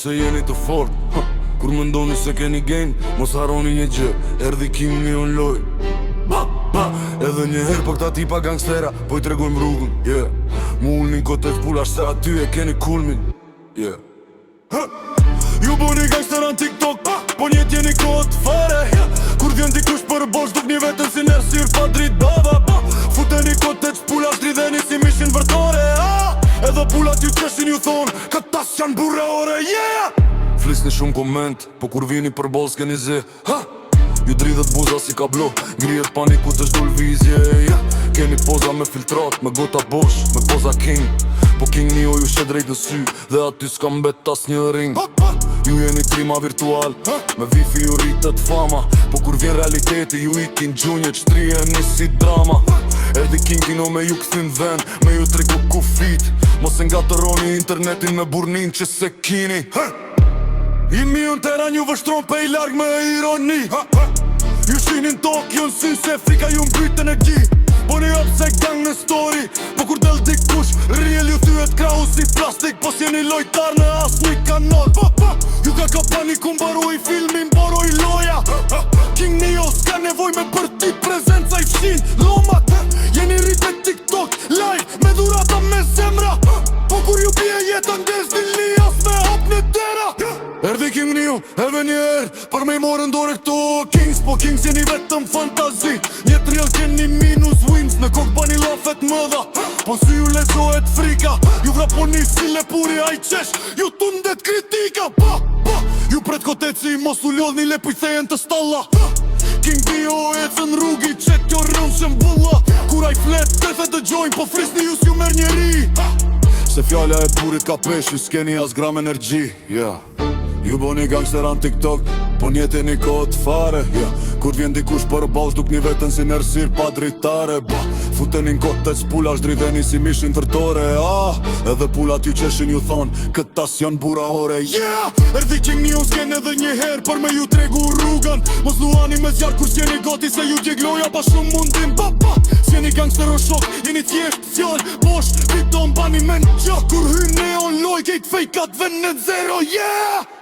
se jeni të fort. Kur më ndoni se keni game, mos haroni një gjë, erdhi King Neon loj. Edhe njëherë për këta tipa gangstera, po i tregojmë rrugën, yeah. Mu ullnin kote t'pullash se aty e keni kulmin, yeah. Ju buni gangstera në TikTok, po njet jeni kot fare. Kur vjen dikush për bosh, duk një vetën si nërsir pa drit baba. Futeni kote t'pullash, dridheni si mishin vërtore. Edhe pullat ju qeshin ju thonë, këtas janë burre ore, yeah. Flisni shumë koment, po kur vini për bol s'keni zi, ju dridhet buza si kablo, ngrihet paniku të shdull vizje, yeah. Keni poza me filtrat, me gota bosh, me poza king. Po King Neo ju shet drejt në sy, dhe aty s'ka mbet as një ring. Ju jeni trima virtual, me wifi ju rritet fama. Po kur vjen realiteti ju ikin gjunje qtriheni si drama. Erdi King Neo me ju këthin ven, me ju tregu kufit. Mos e nga të roni internetin me burnin që se kini. I miun tera një vështron pe i larg me ironi. Ju shinin Tokyo në syn se frika ju mbyt energji. Po një up se gang në story, po kur del dikush riel ju thyet krahu si plastik. Po s'jeni lojtar në as një kanal. Ju ka paniku mbaroj filmin, mbaroj loja. King Neo s'ka nevoj me për ti prezenca i fshin lomat. Jeni rrit me TikTok live me dhurata me zemra. Po kur ju bje jetën des dilni as me hap në dera. Erdi King Neo, edhe njerë, për me i morë ndore këto kings. Po kings jeni vetëm fantazi, njetë real keni minus wins. Në kokë bani lafet mëdha, po sy ju lezohet frika. Ju vraponi si lepuri a i qesh, ju tundet kritika. Ju pret koteci, mos u lodhni lepuj thejen të stalla. King Neo e të në rrugi, qet jo rrën shembulla. Kura i flet, tefe të gjojnë, po frisni ju s'ju mer njeri. Se fjalla e burit ka pesh, ju s'keni as gram energji, yeah. Ju boni gangstera në TikTok, po njeteni kot fare, yeah. Kur vjen dikush për balsh, duk një vetën si nërsir pa dritare, Futeni n'kot të c'pullash, dridheni si mishin vërtore, Edhe pullat ju qeshin ju thonë, këtas janë bura ore, yeah. Erdi King Neo s'ken edhe njëherë, për me ju tregu rrugën. Mos luani me zjarë kur s'jeni goti, se ju gjegloja pa shumë mundim, S'jeni gangster o shok, jeni thjesht s'jall, bosh, biton bani men gjak. Kur hy Neon loj, kejt fejkat ven në zero, yeah.